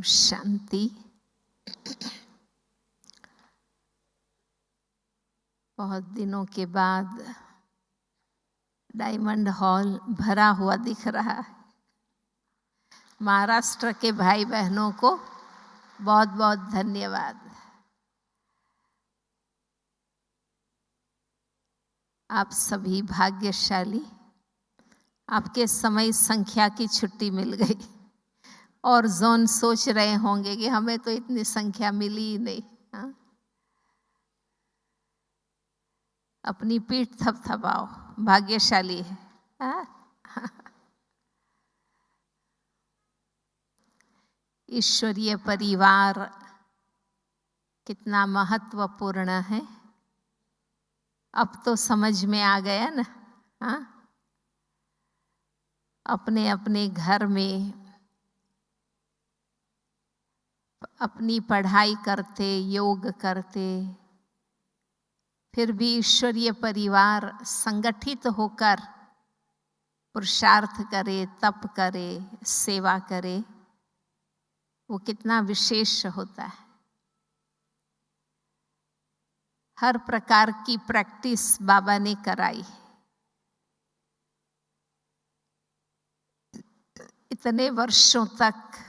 शांति। बहुत दिनों के बाद डायमंड हॉल भरा हुआ दिख रहा है। महाराष्ट्र के भाई बहनों को बहुत बहुत धन्यवाद। आप सभी भाग्यशाली, आपके समय संख्या की छुट्टी मिल गई। और जोन सोच रहे होंगे कि हमें तो इतनी संख्या मिली ही नहीं। हाँ? अपनी पीठ थपथपाओ, भाग्यशाली है। हाँ? ईश्वरीय परिवार कितना महत्वपूर्ण है, अब तो समझ में आ गया ना। हाँ? अपने अपने घर में अपनी पढ़ाई करते, योग करते, फिर भी ईश्वरीय परिवार संगठित होकर पुरुषार्थ करे, तप करे, सेवा करे, वो कितना विशेष होता है। हर प्रकार की प्रैक्टिस बाबा ने कराई। इतने वर्षों तक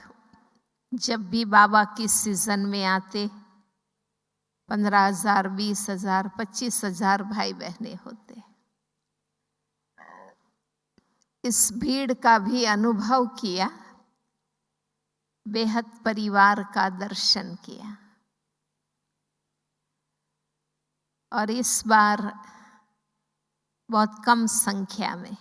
जब भी बाबा की सीजन में आते 15,000, 20,000, 25,000 भाई बहने होते। इस भीड़ का भी अनुभव किया, बेहद परिवार का दर्शन किया। और इस बार बहुत कम संख्या में,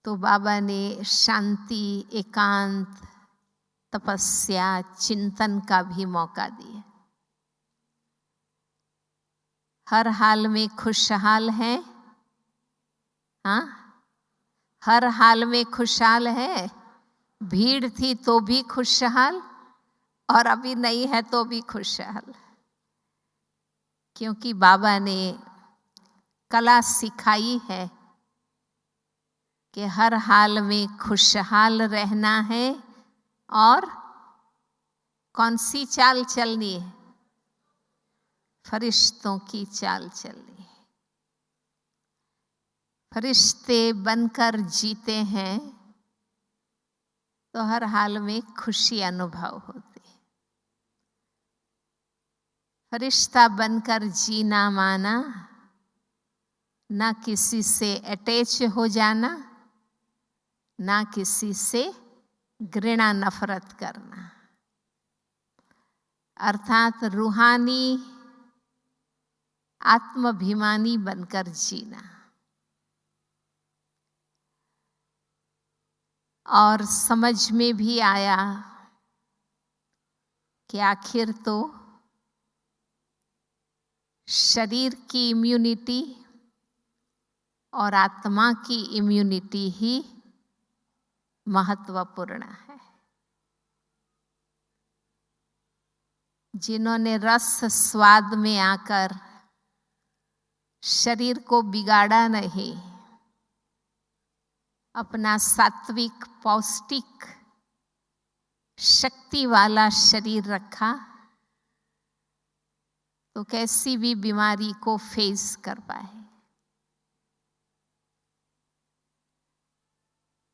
तो बाबा ने शांति, एकांत, तपस्या, चिंतन का भी मौका दिया। हर हाल में खुशहाल है। हाँ, हर हाल में खुशहाल है। भीड़ थी तो भी खुशहाल, और अभी नहीं है तो भी खुशहाल, क्योंकि बाबा ने कला सिखाई है कि हर हाल में खुशहाल रहना है। और कौन सी चाल चलनी है? फरिश्तों की चाल चलनी है। फरिश्ते बनकर जीते हैं तो हर हाल में खुशी अनुभव होती है। फरिश्ता बनकर जीना माना ना किसी से अटैच हो जाना, ना किसी से घृणा नफरत करना, अर्थात रूहानी आत्माभिमानी बनकर जीना। और समझ में भी आया कि आखिर तो शरीर की इम्यूनिटी और आत्मा की इम्यूनिटी ही महत्वपूर्ण है। जिन्होंने रस स्वाद में आकर शरीर को बिगाड़ा नहीं, अपना सात्विक पौष्टिक शक्ति वाला शरीर रखा, तो कैसी भी बीमारी को फेस कर पाए।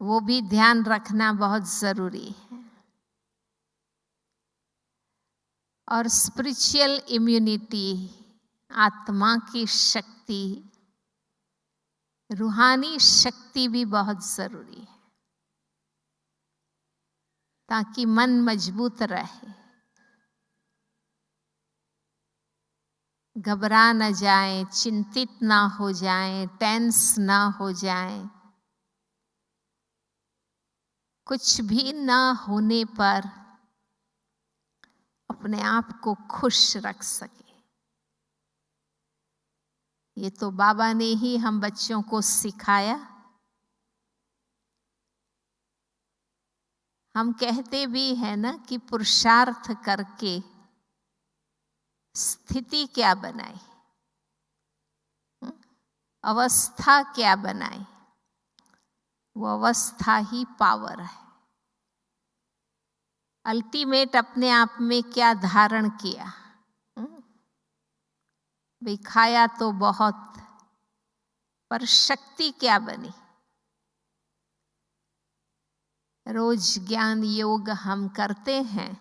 वो भी ध्यान रखना बहुत जरूरी है। और स्पिरिचुअल इम्यूनिटी, आत्मा की शक्ति, रूहानी शक्ति भी बहुत जरूरी है, ताकि मन मजबूत रहे, घबरा न जाए, चिंतित ना हो जाए, टेंस ना हो जाए। कुछ भी ना होने पर अपने आप को खुश रख सके। ये तो बाबा ने ही हम बच्चों को सिखाया। हम कहते भी हैं ना कि पुरुषार्थ करके स्थिति क्या बनाए, अवस्था क्या बनाए। वो अवस्था ही पावर है। अल्टीमेट अपने आप में क्या धारण किया? भाई खाया तो बहुत, पर शक्ति क्या बनी? रोज ज्ञान योग हम करते हैं,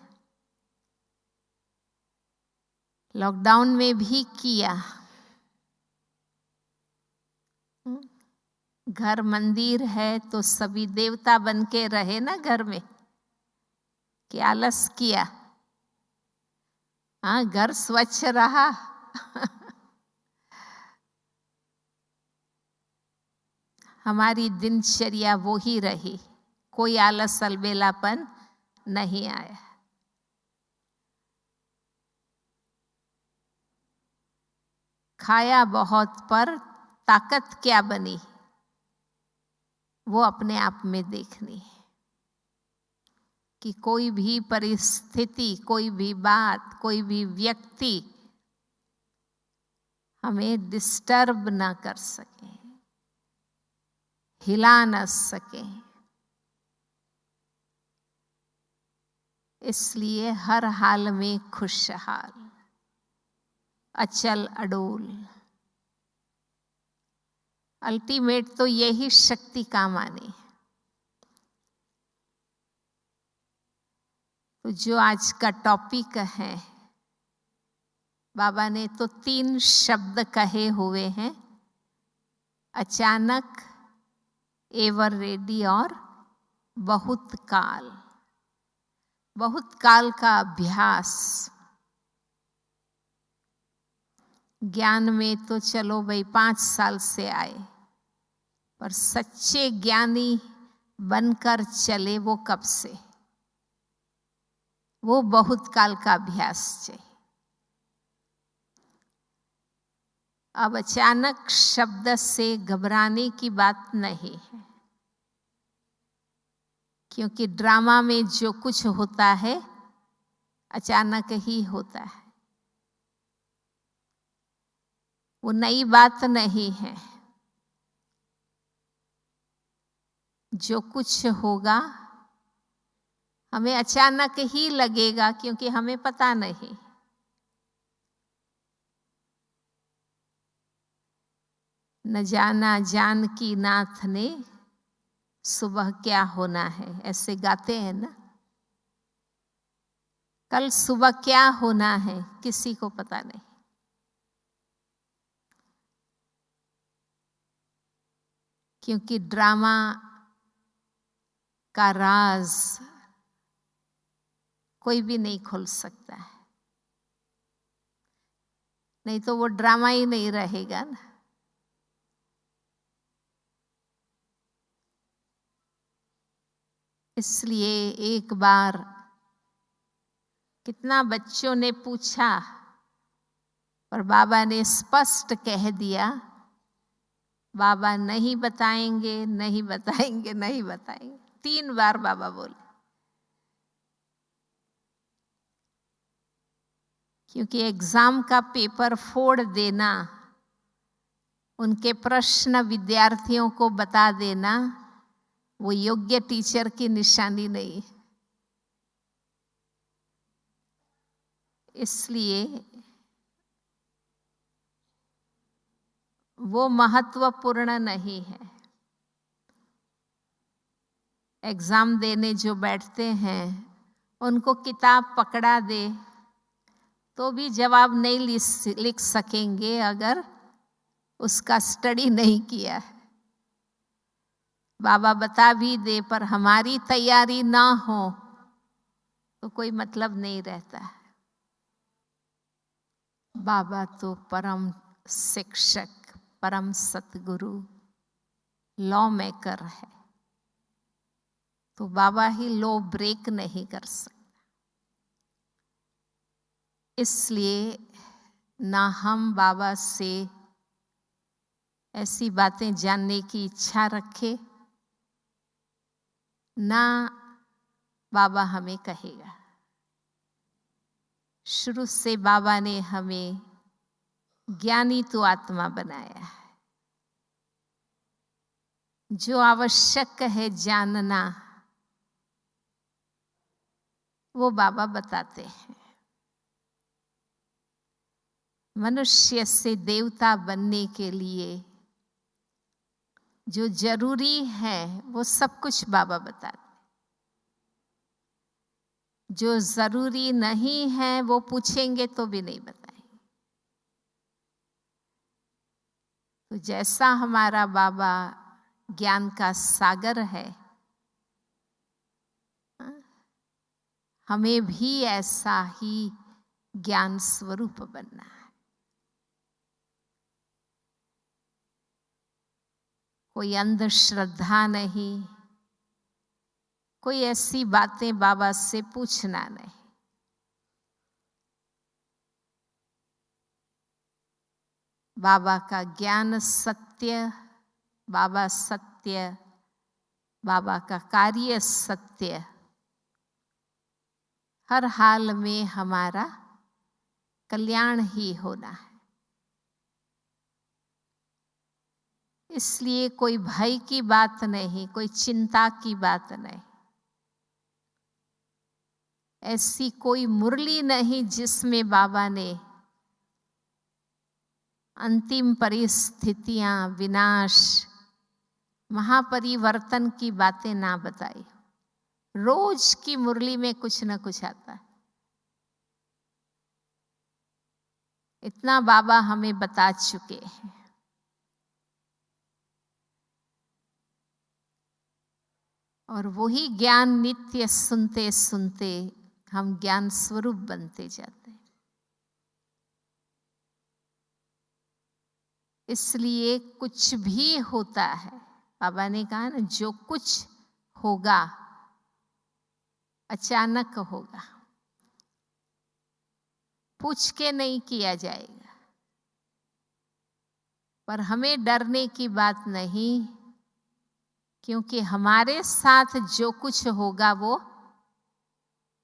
लॉकडाउन में भी किया। घर मंदिर है तो सभी देवता बन के रहे ना घर में, कि आलस किया? हाँ, घर स्वच्छ रहा। हमारी दिनचर्या वो ही रही, कोई आलस अलबेलापन नहीं आया। खाया बहुत, पर ताकत क्या बनी? वो अपने आप में देखनी है कि कोई भी परिस्थिति, कोई भी बात, कोई भी व्यक्ति हमें डिस्टर्ब ना कर सके, हिला न सके। इसलिए हर हाल में खुशहाल, अचल अडोल। अल्टीमेट तो यही शक्ति काम आनी है। तो जो आज का टॉपिक है, बाबा ने तो 3 शब्द कहे हुए हैं, अचानक, एवर रेडी और बहुत काल। बहुत काल का अभ्यास। ज्ञान में तो चलो भाई 5 साल से आए, पर सच्चे ज्ञानी बनकर चले वो कब से? वो बहुत काल का अभ्यास चाहिए। अब अचानक शब्द से घबराने की बात नहीं है, क्योंकि ड्रामा में जो कुछ होता है अचानक ही होता है। वो नई बात नहीं है। जो कुछ होगा हमें अचानक ही लगेगा, क्योंकि हमें पता नहीं। न जाना जानकी नाथ ने सुबह क्या होना है, ऐसे गाते हैं ना। कल सुबह क्या होना है किसी को पता नहीं। क्योंकि ड्रामा का राज कोई भी नहीं खोल सकता है, नहीं तो वो ड्रामा ही नहीं रहेगा ना। इसलिए एक बार कितना बच्चों ने पूछा, पर बाबा ने स्पष्ट कह दिया, बाबा नहीं बताएंगे, नहीं बताएंगे, नहीं बताएंगे। 3 बार बाबा बोले। क्योंकि एग्जाम का पेपर फोड़ देना, उनके प्रश्न विद्यार्थियों को बता देना, वो योग्य टीचर की निशानी नहीं। इसलिए वो महत्वपूर्ण नहीं है। एग्जाम देने जो बैठते हैं उनको किताब पकड़ा दे तो भी जवाब नहीं लिख सकेंगे अगर उसका स्टडी नहीं किया है। बाबा बता भी दे पर हमारी तैयारी ना हो तो कोई मतलब नहीं रहता है। बाबा तो परम शिक्षक, परम सतगुरु, लॉ मेकर है, तो बाबा ही लॉ ब्रेक नहीं कर सकता। इसलिए ना हम बाबा से ऐसी बातें जानने की इच्छा रखें, ना बाबा हमें कहेगा। शुरू से बाबा ने हमें ज्ञानी तो आत्मा बनाया है। जो आवश्यक है जानना, वो बाबा बताते हैं। मनुष्य से देवता बनने के लिए जो जरूरी है वो सब कुछ बाबा बताते। जो जरूरी नहीं है वो पूछेंगे तो भी नहीं बताएंगे। तो जैसा हमारा बाबा ज्ञान का सागर है, हमें भी ऐसा ही ज्ञान स्वरूप बनना है। कोई अंधश्रद्धा नहीं, कोई ऐसी बातें बाबा से पूछना नहीं। बाबा का ज्ञान सत्य, बाबा सत्य, बाबा का कार्य सत्य, हर हाल में हमारा कल्याण ही होना है। इसलिए कोई भय की बात नहीं, कोई चिंता की बात नहीं। ऐसी कोई मुरली नहीं जिसमें बाबा ने अंतिम परिस्थितियां, विनाश, महापरिवर्तन की बातें ना बताई। रोज की मुरली में कुछ न कुछ आता है। इतना बाबा हमें बता चुके हैं। और वही ज्ञान नित्य सुनते सुनते हम ज्ञान स्वरूप बनते जाते हैं। इसलिए कुछ भी होता है, बाबा ने कहा ना, जो कुछ होगा अचानक होगा, पूछ के नहीं किया जाएगा। पर हमें डरने की बात नहीं, क्योंकि हमारे साथ जो कुछ होगा वो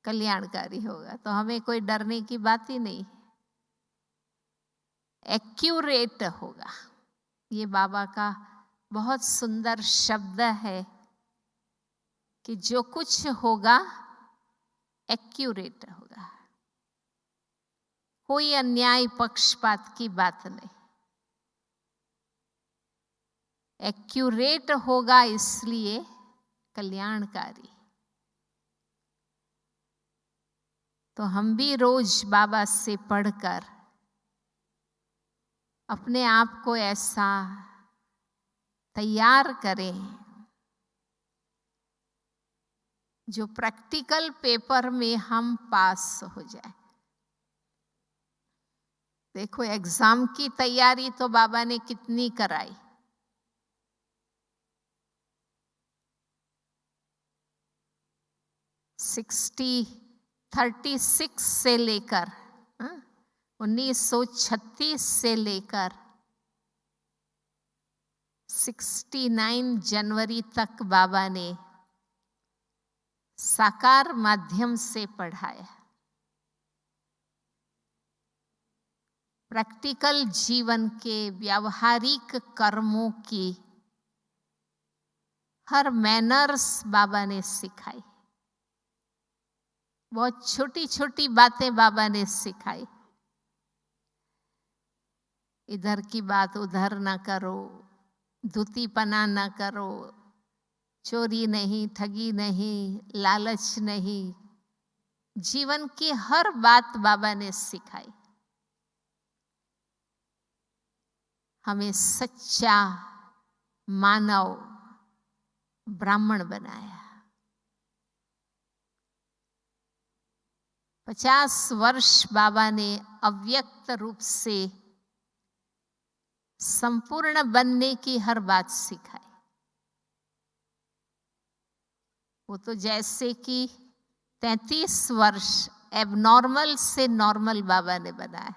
कल्याणकारी होगा। तो हमें कोई डरने की बात ही नहीं, एक्यूरेट होगा। ये बाबा का बहुत सुंदर शब्द है कि जो कुछ होगा एक्यूरेट होगा। कोई अन्याय पक्षपात की बात नहीं, एक्यूरेट होगा, इसलिए कल्याणकारी। तो हम भी रोज बाबा से पढ़कर अपने आप को ऐसा तैयार करें जो प्रैक्टिकल पेपर में हम पास हो जाए। देखो, एग्जाम की तैयारी तो बाबा ने कितनी कराई। सिक्सटी 36 से लेकर 1936 से लेकर 69 जनवरी तक बाबा ने साकार माध्यम से पढ़ाया। प्रैक्टिकल जीवन के व्यावहारिक कर्मों की हर मैनर्स बाबा ने सिखाई। बहुत छोटी छोटी बातें बाबा ने सिखाई। इधर की बात उधर ना करो, धूतीपना ना करो, चोरी नहीं, ठगी नहीं, लालच नहीं। जीवन की हर बात बाबा ने सिखाई। हमें सच्चा मानव ब्राह्मण बनाया। 50 वर्ष बाबा ने अव्यक्त रूप से संपूर्ण बनने की हर बात सिखाई। वो तो जैसे कि 33 वर्ष एबनॉर्मल से नॉर्मल बाबा ने बनाया।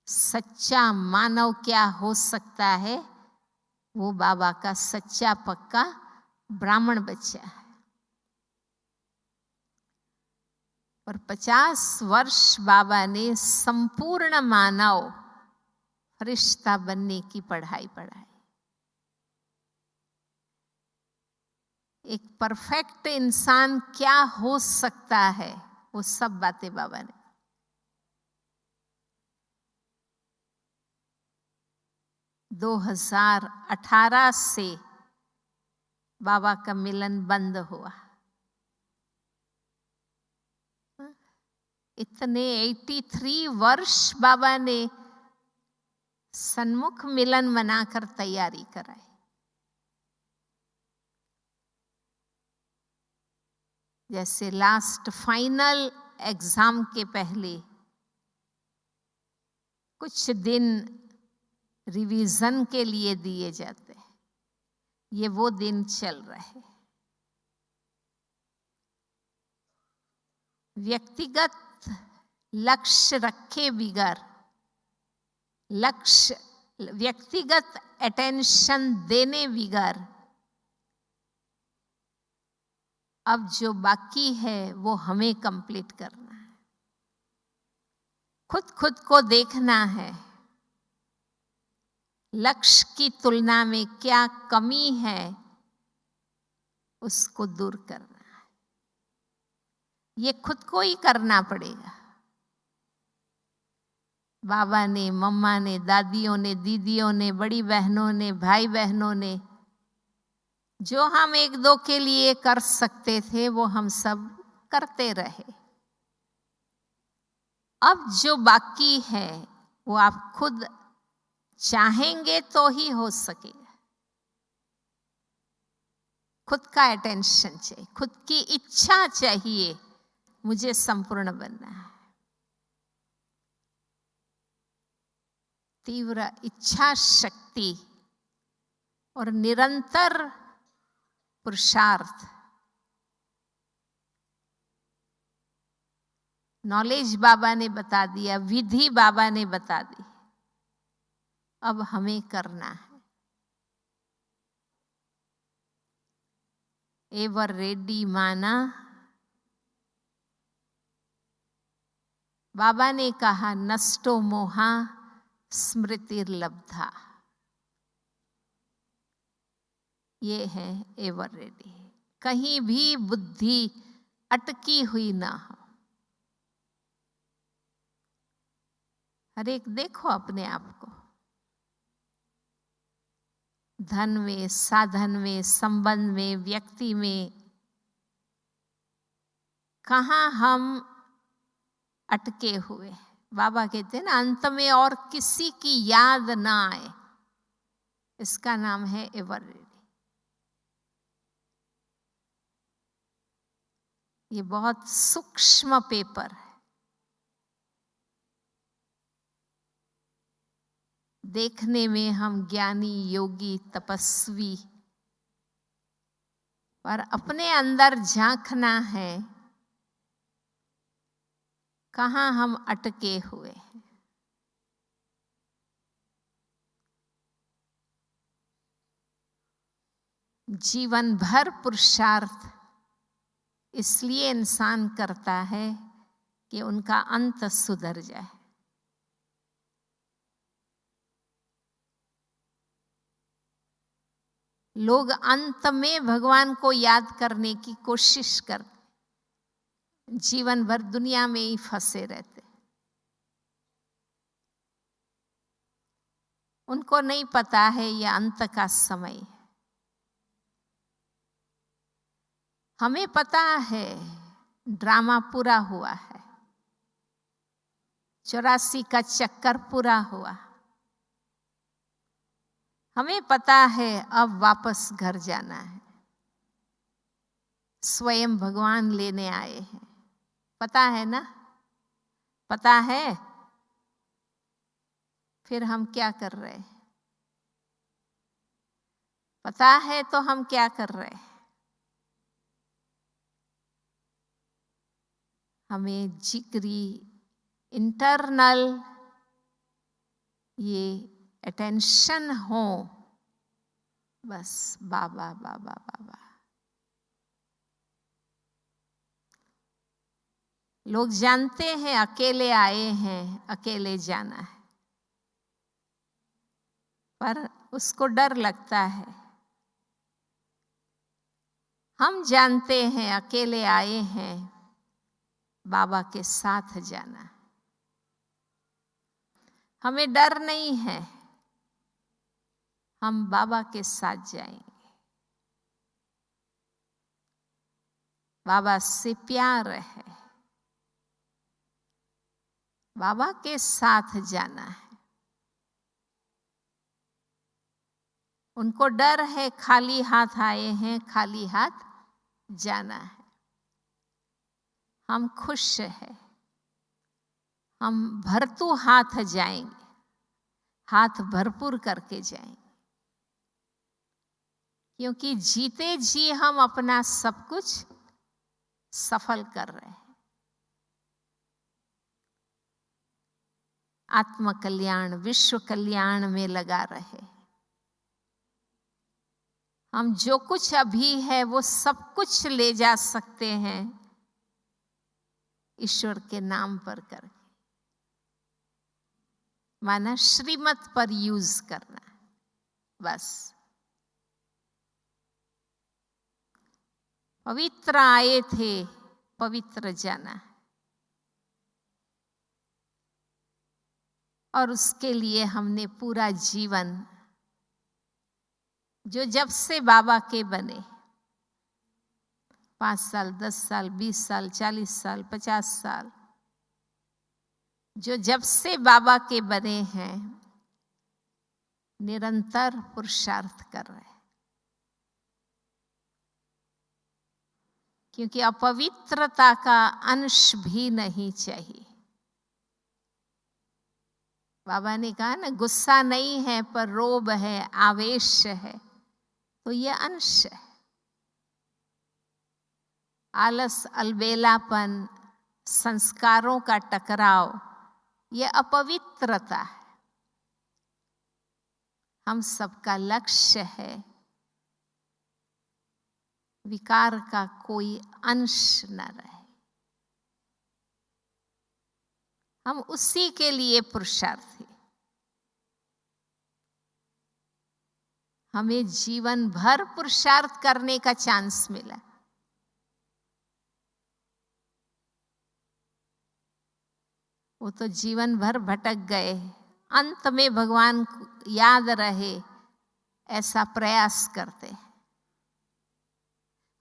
सच्चा मानव क्या हो सकता है, वो बाबा का सच्चा पक्का ब्राह्मण बच्चा है। और 50 वर्ष बाबा ने संपूर्ण मानव फरिश्ता बनने की पढ़ाई पढ़ाई। एक परफेक्ट इंसान क्या हो सकता है, वो सब बातें बाबा ने 2018 से बाबा का मिलन बंद हुआ। इतने 83 वर्ष बाबा ने सन्मुख मिलन मनाकर तैयारी कराई। जैसे लास्ट फाइनल एग्जाम के पहले कुछ दिन रिवीजन के लिए दिए जाते हैं, ये वो दिन चल रहे। व्यक्तिगत लक्ष्य रखे बिगर, लक्ष्य व्यक्तिगत अटेंशन देने बिगर अब जो बाकी है वो हमें कंप्लीट करना है। खुद को देखना है, लक्ष्य की तुलना में क्या कमी है उसको दूर करना है। ये खुद को ही करना पड़ेगा। बाबा ने, मम्मा ने, दादियों ने, दीदियों ने, बड़ी बहनों ने, भाई बहनों ने जो हम एक दो के लिए कर सकते थे वो हम सब करते रहे। अब जो बाकी है वो आप खुद चाहेंगे तो ही हो सकेगा। खुद का अटेंशन चाहिए, खुद की इच्छा चाहिए, मुझे संपूर्ण बनना है। तीव्र इच्छा शक्ति और निरंतर पुरुषार्थ। नॉलेज बाबा ने बता दिया, विधि बाबा ने बता दी, अब हमें करना है। एवर रेडी माना। बाबा ने कहा नष्टो मोहा स्मृतिर्लब्धा। ये है एवर रेडी। कहीं भी बुद्धि अटकी हुई ना हो। हर एक देखो अपने आप को, धन में, साधन में, संबंध में, व्यक्ति में, कहाँ हम अटके हुए। बाबा कहते हैं ना, अंत में और किसी की याद ना आए, इसका नाम है एवर रेडी। ये बहुत सूक्ष्म पेपर है। देखने में हम ज्ञानी, योगी, तपस्वी, पर अपने अंदर झांकना है, कहाँ हम अटके हुए हैं। जीवन भर पुरुषार्थ इसलिए इंसान करता है कि उनका अंत सुधर जाए। लोग अंत में भगवान को याद करने की कोशिश करते, जीवन भर दुनिया में ही फंसे रहते। उनको नहीं पता है यह अंत का समय है। हमें पता है ड्रामा पूरा हुआ है, 84 का चक्कर पूरा हुआ। हमें पता है अब वापस घर जाना है। स्वयं भगवान लेने आए हैं, पता है ना? पता है, फिर हम क्या कर रहे हैं? पता है तो हम क्या कर रहे हैं? हमें जिक्री इंटरनल ये अटेंशन हो, बस बाबा बाबा बाबा। लोग जानते हैं अकेले आए हैं, अकेले जाना है, पर उसको डर लगता है। हम जानते हैं अकेले आए हैं, बाबा के साथ जाना। हमें डर नहीं है, हम बाबा के साथ जाएंगे। बाबा से प्यार है, बाबा के साथ जाना है। उनको डर है, खाली हाथ आए हैं, खाली हाथ जाना है। हम खुश हैं, हम भरतू हाथ जाएंगे, हाथ भरपूर करके जाएंगे, क्योंकि जीते जी हम अपना सब कुछ सफल कर रहे हैं। आत्म कल्याण, विश्व कल्याण में लगा रहे। हम जो कुछ अभी है वो सब कुछ ले जा सकते हैं ईश्वर के नाम पर करके। माना श्रीमत पर यूज करना, बस। पवित्र आए थे, पवित्र जाना है। और उसके लिए हमने पूरा जीवन, जो जब से बाबा के बने, 5 साल, 10 साल, 20 साल, 40 साल, 50 साल, जो जब से बाबा के बने हैं, निरंतर पुरुषार्थ कर रहे हैं। क्योंकि अपवित्रता का अंश भी नहीं चाहिए। बाबा ने कहा ना, गुस्सा नहीं है पर रोब है, आवेश है, तो ये अंश है। आलस, अलबेलापन, संस्कारों का टकराव, ये अपवित्रता है। हम सबका लक्ष्य है विकार का कोई अंश न रहे। हम उसी के लिए पुरुषार्थी। हमें जीवन भर पुरुषार्थ करने का चांस मिला। वो तो जीवन भर भटक गए, अंत में भगवान को याद रहे ऐसा प्रयास करते।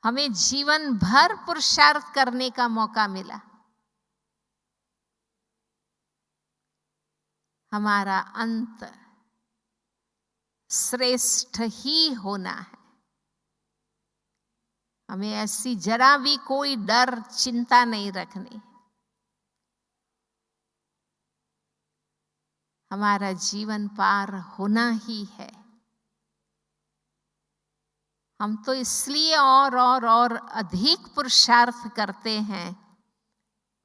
हमें जीवन भर पुरुषार्थ करने का मौका मिला। हमारा अंत श्रेष्ठ ही होना है। हमें ऐसी जरा भी कोई डर, चिंता नहीं रखनी। हमारा जीवन पार होना ही है। हम तो इसलिए और अधिक पुरुषार्थ करते हैं।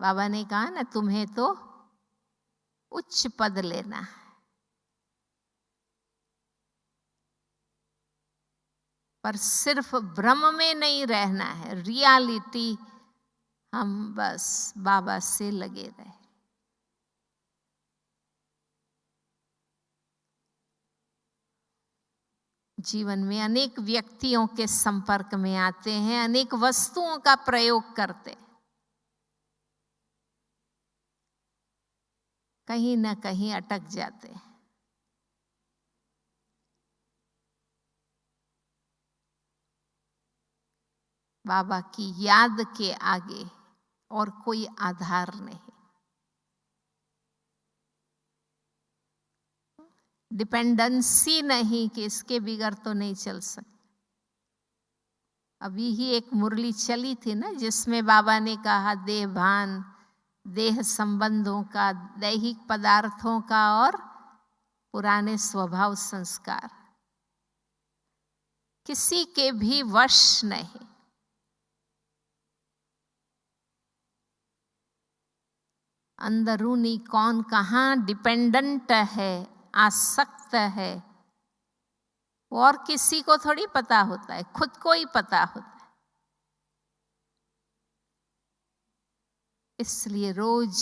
बाबा ने कहा ना, तुम्हें तो उच्च पद लेना है। पर सिर्फ भ्रम में नहीं रहना है, रियलिटी हम बस बाबा से लगे रहे। जीवन में अनेक व्यक्तियों के संपर्क में आते हैं, अनेक वस्तुओं का प्रयोग करते हैं। कहीं ना कहीं अटक जाते हैं। बाबा की याद के आगे और कोई आधार नहीं। डिपेंडेंसी नहीं कि इसके बिगड़ तो नहीं चल सकते। अभी ही एक मुरली चली थी ना, जिसमें बाबा ने कहा देह भान, देह संबंधों का, दैहिक पदार्थों का और पुराने स्वभाव संस्कार किसी के भी वश नहीं। अंदरूनी कौन कहाँ डिपेंडेंट है, आसक्त है, और किसी को थोड़ी पता होता है, खुद को ही पता होता है। इसलिए रोज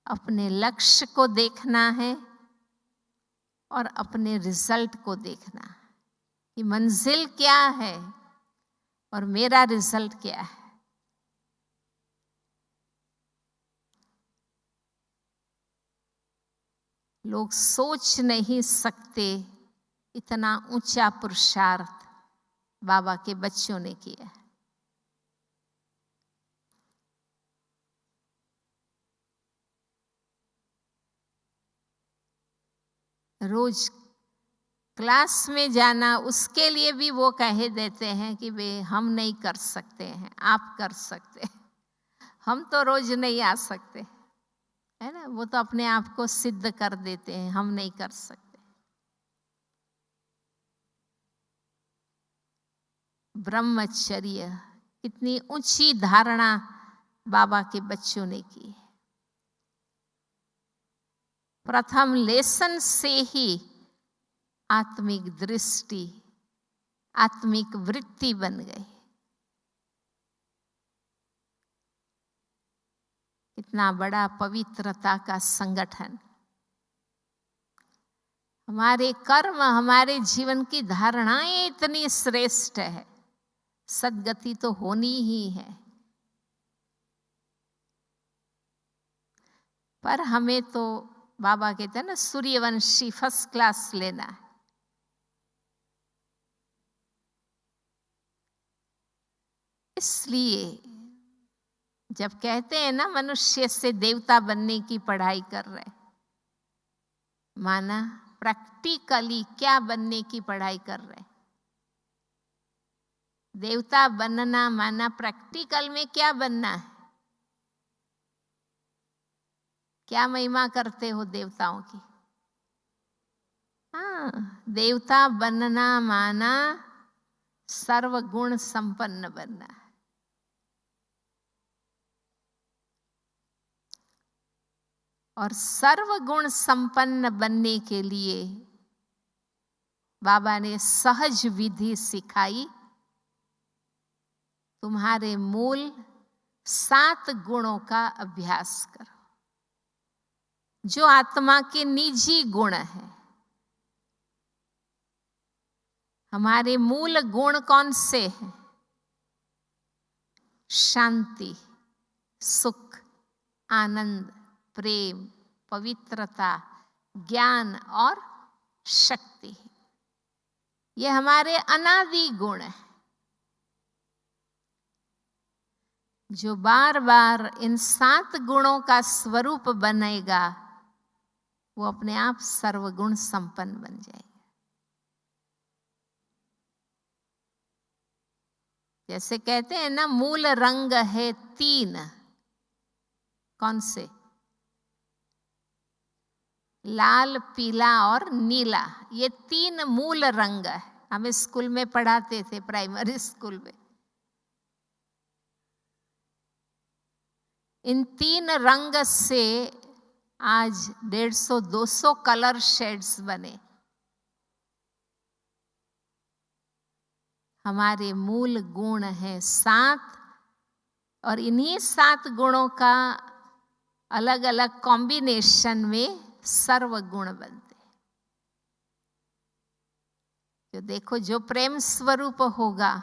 अपने लक्ष्य को देखना है और अपने रिजल्ट को देखना है कि मंजिल क्या है, और मेरा रिजल्ट क्या है। लोग सोच नहीं सकते इतना ऊंचा पुरुषार्थ बाबा के बच्चों ने किया। रोज क्लास में जाना, उसके लिए भी वो कह देते हैं कि वे हम नहीं कर सकते हैं, आप कर सकते हैं। हम तो रोज नहीं आ सकते, है ना। वो तो अपने आप को सिद्ध कर देते हैं, हम नहीं कर सकते। ब्रह्मचर्य, कितनी ऊंची धारणा बाबा के बच्चों ने की। प्रथम लेसन से ही आत्मिक दृष्टि, आत्मिक वृत्ति बन गई। इतना बड़ा पवित्रता का संगठन। हमारे कर्म, हमारे जीवन की धारणाएं इतनी श्रेष्ठ है, सद्गति तो होनी ही है। पर हमें तो बाबा कहते हैं ना, सूर्यवंशी फर्स्ट क्लास लेना है। इसलिए जब कहते हैं ना मनुष्य से देवता बनने की पढ़ाई कर रहे, माना प्रैक्टिकली क्या बनने की पढ़ाई कर रहे। देवता बनना माना प्रैक्टिकल में क्या बनना है। क्या महिमा करते हो देवताओं की। हाँ, देवता बनना माना सर्वगुण संपन्न बनना। और सर्वगुण संपन्न बनने के लिए बाबा ने सहज विधि सिखाई। तुम्हारे मूल 7 गुणों का अभ्यास करो, जो आत्मा के निजी गुण हैं। हमारे मूल गुण कौन से हैं? शांति, सुख, आनंद, प्रेम, पवित्रता, ज्ञान और शक्ति। ये हमारे अनादि गुण हैं, जो बार बार इन 7 गुणों का स्वरूप बनेगा, वो अपने आप सर्वगुण संपन्न बन जाएगा। जैसे कहते हैं ना, मूल रंग है 3। कौन से? लाल, पीला और नीला। ये 3 मूल रंग है। हमें स्कूल में पढ़ाते थे, प्राइमरी स्कूल में। इन 3 रंग से आज 150-200 कलर शेड्स बने। हमारे मूल गुण हैं 7, और इन्हीं 7 गुणों का अलग अलग कॉम्बिनेशन में सर्वगुण बनते। जो देखो, जो प्रेम स्वरूप होगा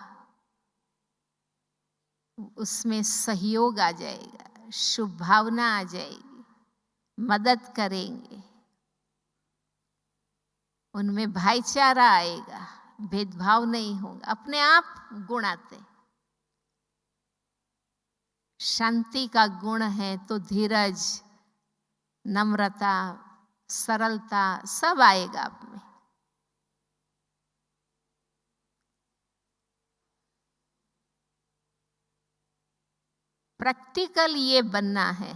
उसमें सहयोग आ जाएगा, शुभ भावना आ जाएगी, मदद करेंगे, उनमें भाईचारा आएगा, भेदभाव नहीं होगा, अपने आप गुण आते। शांति का गुण है तो धीरज, नम्रता, सरलता सब आएगा आप में। प्रैक्टिकल ये बनना है।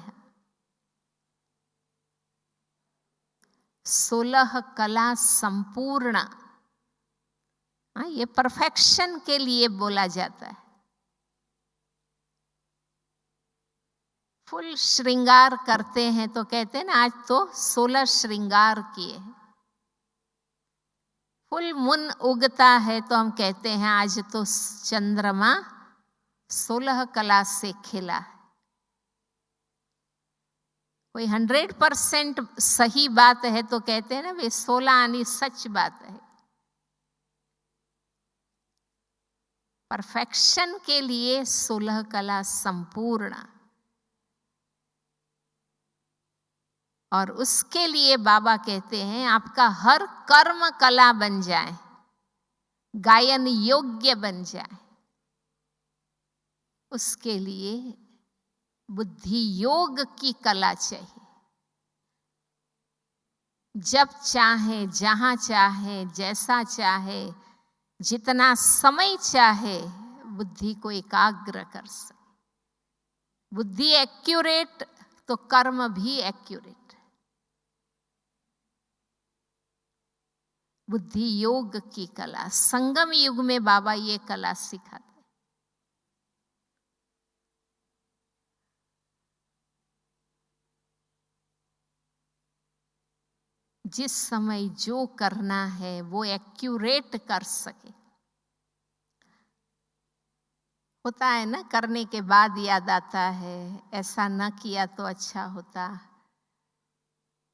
16 कला संपूर्ण, ये परफेक्शन के लिए बोला जाता है। फुल श्रृंगार करते हैं तो कहते हैं ना, आज तो 16 श्रृंगार किए। फुल मून उगता है तो हम कहते हैं आज तो चंद्रमा 16 कला से खिला। कोई 100% सही बात है तो कहते हैं ना, वे 16 आनी सच बात है। परफेक्शन के लिए 16 कला संपूर्ण, और उसके लिए बाबा कहते हैं आपका हर कर्म कला बन जाए, गायन योग्य बन जाए। उसके लिए बुद्धि योग की कला चाहिए। जब चाहे, जहां चाहे, जैसा चाहे, जितना समय चाहे बुद्धि को एकाग्र कर सके। बुद्धि एक्यूरेट तो कर्म भी एक्यूरेट। बुद्धि योग की कला, संगम युग में बाबा ये कला सिखाते। जिस समय जो करना है वो एक्यूरेट कर सके। होता है ना, करने के बाद याद आता है ऐसा न किया तो अच्छा होता,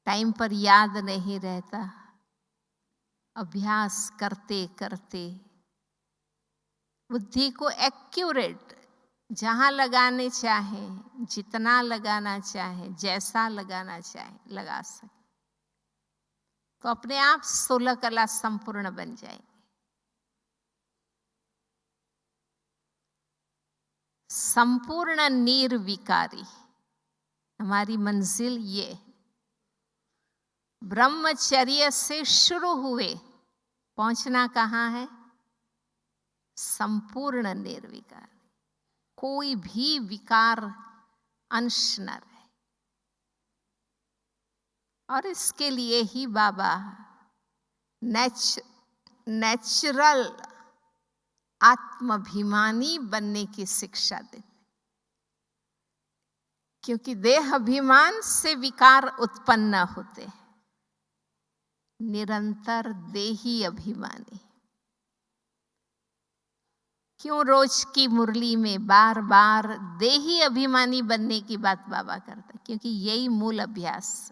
टाइम पर याद नहीं रहता। अभ्यास करते करते बुद्धि को एक्यूरेट, जहां लगाने चाहे, जितना लगाना चाहे, जैसा लगाना चाहे लगा सके, तो अपने आप 16 कला संपूर्ण बन जाएंगे। संपूर्ण निर्विकारी हमारी मंजिल ये। ब्रह्मचर्य से शुरू हुए, पहुंचना कहाँ है? संपूर्ण निर्विकार, कोई भी विकार अंश न रहे। और इसके लिए ही बाबा नेचुरल आत्माभिमानी बनने की शिक्षा देते, क्योंकि देह अभिमान से विकार उत्पन्न होते हैं। निरंतर देही अभिमानी। क्यों रोज की मुरली में बार बार देही अभिमानी बनने की बात बाबा करते? क्योंकि यही मूल अभ्यास।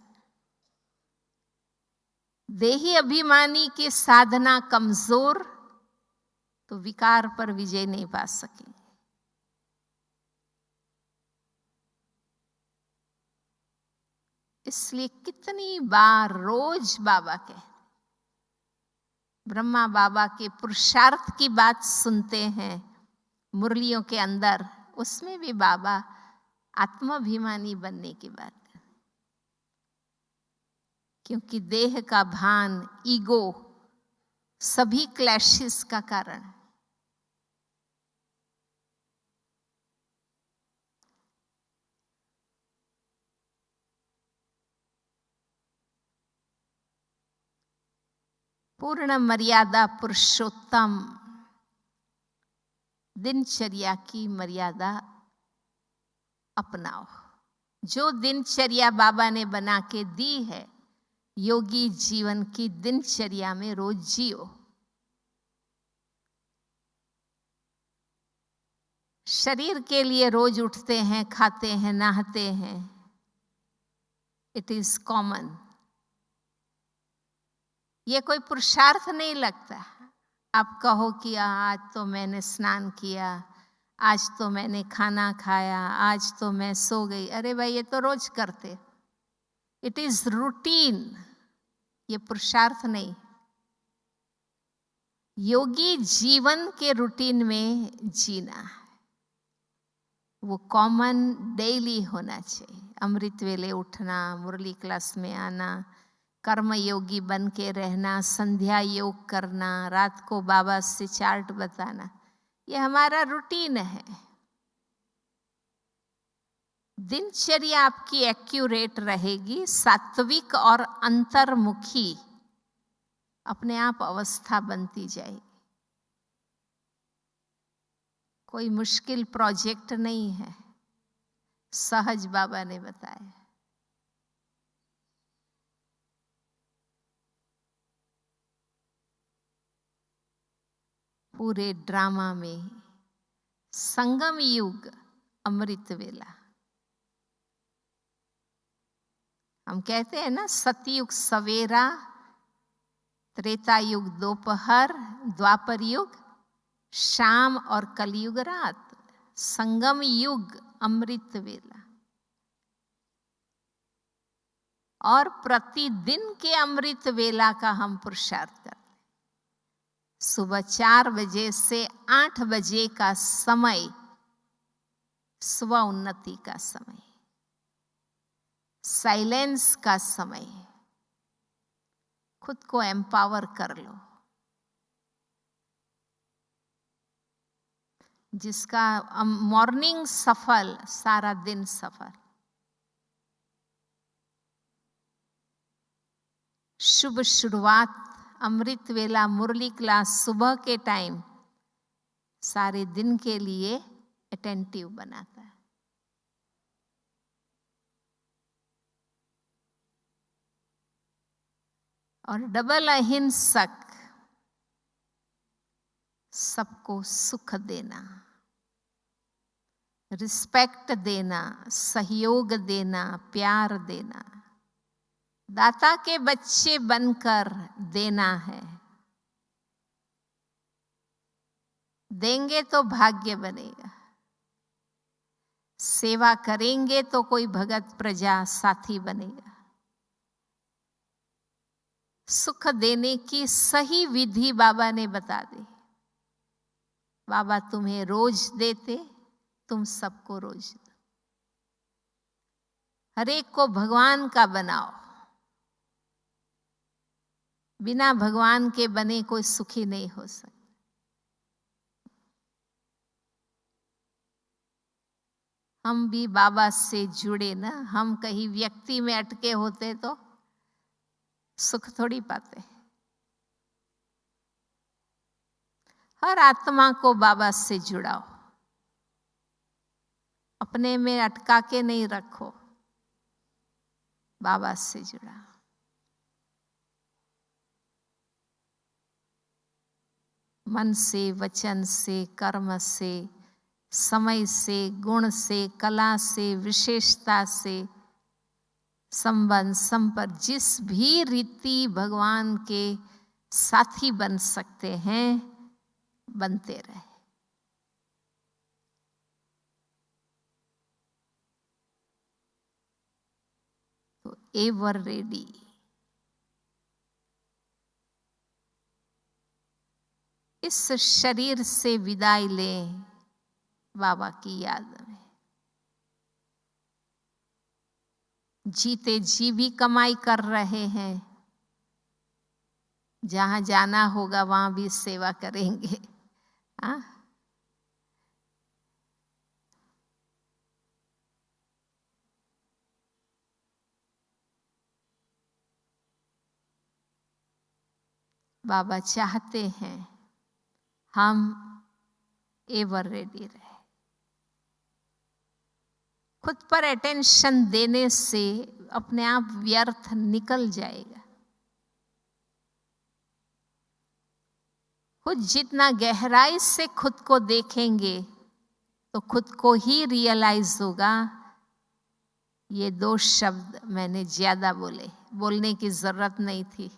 देही अभिमानी की साधना कमजोर तो विकार पर विजय नहीं पा सकेंगे। इसलिए कितनी बार रोज बाबा के, ब्रह्मा बाबा के पुरुषार्थ की बात सुनते हैं मुरलियों के अंदर, उसमें भी बाबा आत्माभिमानी बनने की बात है। क्योंकि देह का भान, ईगो सभी क्लैशेस का कारण है। पूर्ण मर्यादा पुरुषोत्तम दिनचर्या की मर्यादा अपनाओ। जो दिनचर्या बाबा ने बना के दी है, योगी जीवन की दिनचर्या में रोज जियो। शरीर के लिए रोज उठते हैं, खाते हैं, नहाते हैं, इट इज कॉमन। ये कोई पुरुषार्थ नहीं लगता। आप कहो कि आज तो मैंने स्नान किया, आज तो मैंने खाना खाया, आज तो मैं सो गई। अरे भाई, ये तो रोज करते, इट इज रूटीन, ये पुरुषार्थ नहीं। योगी जीवन के रूटीन में जीना है, वो कॉमन डेली होना चाहिए। अमृत वेले उठना, मुरली क्लास में आना, कर्म योगी बन के रहना, संध्या योग करना, रात को बाबा से चार्ट बताना, ये हमारा रूटीन है। दिनचर्या आपकी एक्यूरेट रहेगी, सात्विक और अंतर्मुखी अपने आप अवस्था बनती जाएगी। कोई मुश्किल प्रोजेक्ट नहीं है, सहज बाबा ने बताया। पूरे ड्रामा में संगम युग अमृत वेला, हम कहते हैं ना, सतयुग सवेरा, त्रेता युग दोपहर, द्वापर युग शाम और कलयुग रात, संगम युग अमृत वेला। और प्रतिदिन के अमृत वेला का हम पुरुषार्थ करते हैं। सुबह 4 बजे से 8 बजे का समय स्व उन्नति का समय, साइलेंस का समय। खुद को एम्पावर कर लो। जिसका मॉर्निंग सफल, सारा दिन सफल। शुभ शुरुआत, अमृत वेला मुरली क्लास सुबह के टाइम सारे दिन के लिए अटेंटिव बनाता है। और डबल अहिंसक, सबको सुख देना, रिस्पेक्ट देना, सहयोग देना, प्यार देना, दाता के बच्चे बनकर देना है। देंगे तो भाग्य बनेगा, सेवा करेंगे तो कोई भगत प्रजा साथी बनेगा। सुख देने की सही विधि बाबा ने बता दी। बाबा तुम्हें रोज देते, तुम सबको रोज दो। हर एक को भगवान का बनाओ। बिना भगवान के बने कोई सुखी नहीं हो सकता। हम भी बाबा से जुड़े ना, हम कहीं व्यक्ति में अटके होते तो सुख थोड़ी पाते। हर आत्मा को बाबा से जुड़ाओ, अपने में अटका के नहीं रखो, बाबा से जुड़ाओ। मन से, वचन से, कर्म से, समय से, गुण से, कला से, विशेषता से, संबंध संपर्क, जिस भी रीति भगवान के साथी बन सकते हैं, बनते रहे। तो एवर रेडी। इस शरीर से विदाई लें बाबा की याद में। जीते जी भी कमाई कर रहे हैं, जहां जाना होगा वहां भी सेवा करेंगे। हाँ, बाबा चाहते हैं हम एवर रेडी रहे। खुद पर अटेंशन देने से अपने आप व्यर्थ निकल जाएगा। खुद जितना गहराई से खुद को देखेंगे तो खुद को ही रियलाइज होगा ये 2 शब्द मैंने ज्यादा बोलने की जरूरत नहीं थी।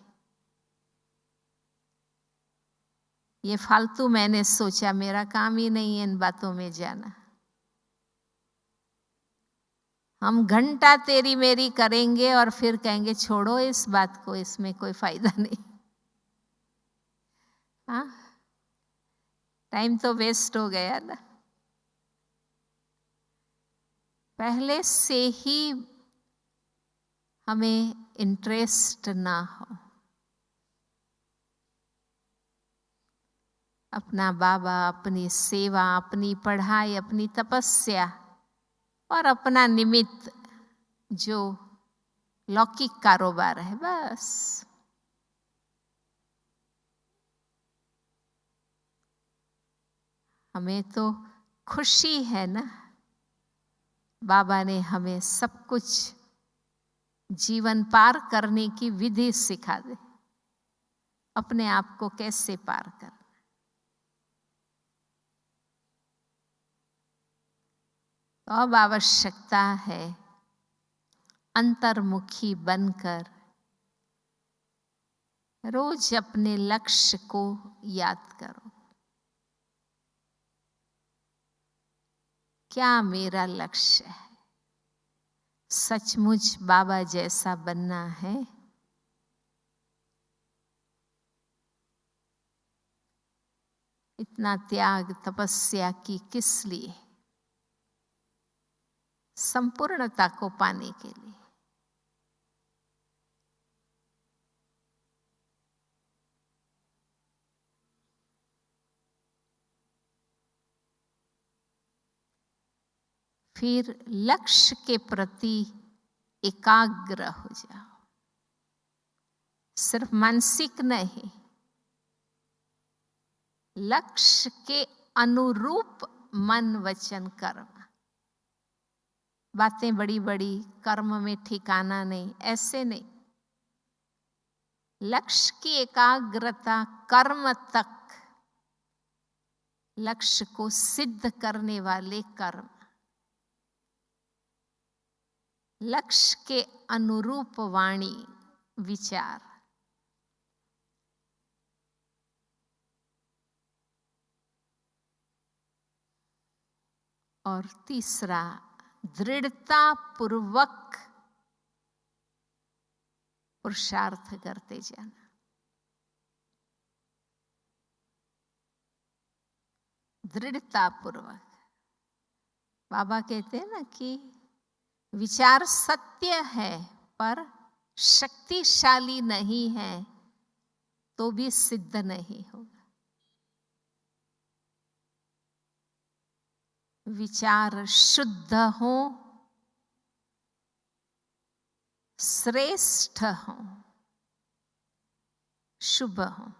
ये फालतू मैंने सोचा, मेरा काम ही नहीं है इन बातों में जाना। हम घंटा तेरी मेरी करेंगे और फिर कहेंगे छोड़ो इस बात को, इसमें कोई फायदा नहीं। हाँ, टाइम तो वेस्ट हो गया ना। पहले से ही हमें इंटरेस्ट ना हो। अपना बाबा, अपनी सेवा, अपनी पढ़ाई, अपनी तपस्या और अपना निमित्त जो लौकिक कारोबार है, बस। हमें तो खुशी है ना, बाबा ने हमें सब कुछ जीवन पार करने की विधि सिखा दे, अपने आप को कैसे पार करना। तो अब आवश्यकता है अंतर्मुखी बनकर रोज अपने लक्ष्य को याद करो। क्या मेरा लक्ष्य है? सचमुच बाबा जैसा बनना है? इतना त्याग तपस्या की किस लिए? संपूर्णता को पाने के लिए। फिर लक्ष्य के प्रति एकाग्र हो जाओ। सिर्फ मानसिक नहीं, लक्ष्य के अनुरूप मन वचन कर्म। बातें बड़ी बड़ी, कर्म में ठिकाना नहीं, ऐसे नहीं। लक्ष्य की एकाग्रता कर्म तक, लक्ष्य को सिद्ध करने वाले कर्म, लक्ष्य के अनुरूप वाणी विचार। और तीसरा, दृढ़ता पूर्वक पुरुषार्थ करते जाना। दृढ़ता पूर्वक। बाबा कहते हैं ना कि विचार सत्य है पर शक्तिशाली नहीं है तो भी सिद्ध नहीं होगा। विचार शुद्ध हो, श्रेष्ठ हो, शुभ हो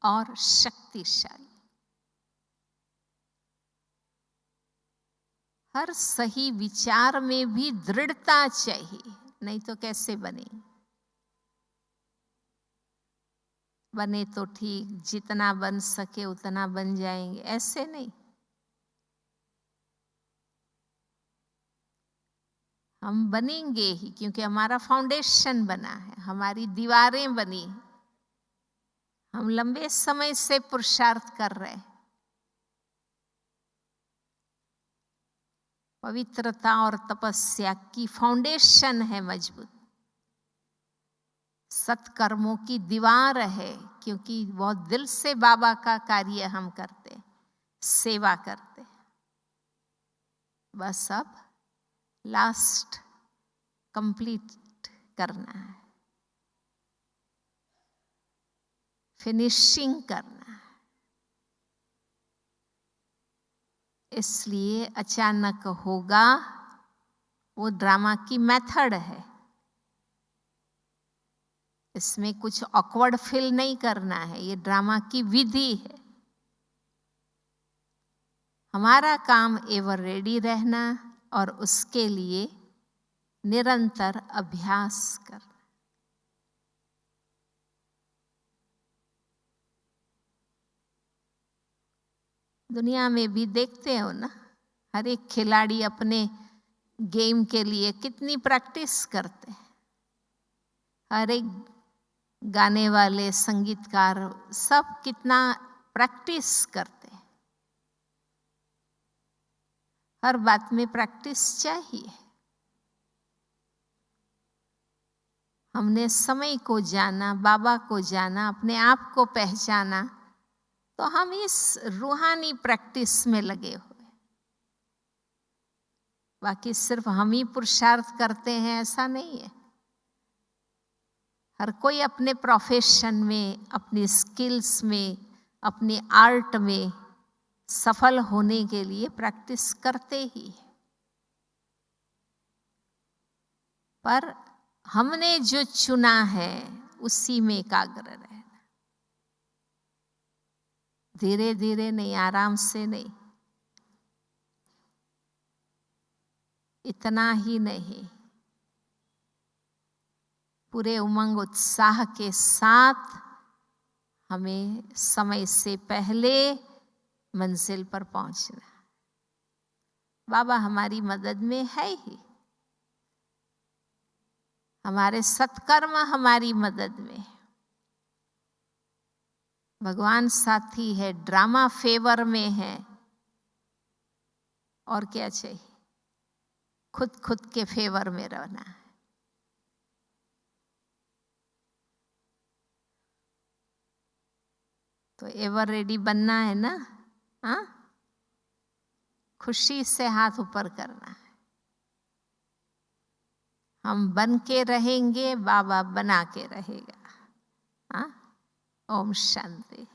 और शक्तिशाली। हर सही विचार में भी दृढ़ता चाहिए, नहीं तो कैसे बने? बने तो ठीक, जितना बन सके उतना बन जाएंगे, ऐसे नहीं। हम बनेंगे ही क्योंकि हमारा फाउंडेशन बना है, हमारी दीवारें बनी। हम लंबे समय से पुरुषार्थ कर रहे हैं। पवित्रता और तपस्या की फाउंडेशन है मजबूत। सत्कर्मों की दीवार है, क्योंकि बहुत दिल से बाबा का कार्य हम करते, सेवा करते। बस अब लास्ट कंप्लीट करना है, फिनिशिंग करना है। इसलिए अचानक होगा, वो ड्रामा की मेथड है। इसमें कुछ ऑकवर्ड फील नहीं करना है, ये ड्रामा की विधि है। हमारा काम एवर रेडी रहना और उसके लिए निरंतर अभ्यास करना। दुनिया में भी देखते हो ना, हर एक खिलाड़ी अपने गेम के लिए कितनी प्रैक्टिस करते हैं। हर एक गाने वाले, संगीतकार, सब कितना प्रैक्टिस करते हैं। हर बात में प्रैक्टिस चाहिए। हमने समय को जाना, बाबा को जाना, अपने आप को पहचाना, तो हम इस रूहानी प्रैक्टिस में लगे हुए। बाकी सिर्फ हम ही पुरुषार्थ करते हैं ऐसा नहीं है। हर कोई अपने प्रोफेशन में, अपनी स्किल्स में, अपनी आर्ट में सफल होने के लिए प्रैक्टिस करते ही है। पर हमने जो चुना है उसी में एकाग्र रहना। धीरे धीरे नहीं, आराम से नहीं, इतना ही नहीं, पूरे उमंग उत्साह के साथ हमें समय से पहले मंजिल पर पहुंचना। बाबा हमारी मदद में है ही, हमारे सत्कर्म हमारी मदद में। भगवान साथी है, ड्रामा फेवर में है और क्या चाहिए? खुद के फेवर में रहना है। तो एवर रेडी बनना है ना? हाँ, खुशी से हाथ ऊपर करना है। हम बन के रहेंगे, बाबा बना के रहेगा। हाँ, ओम शांति।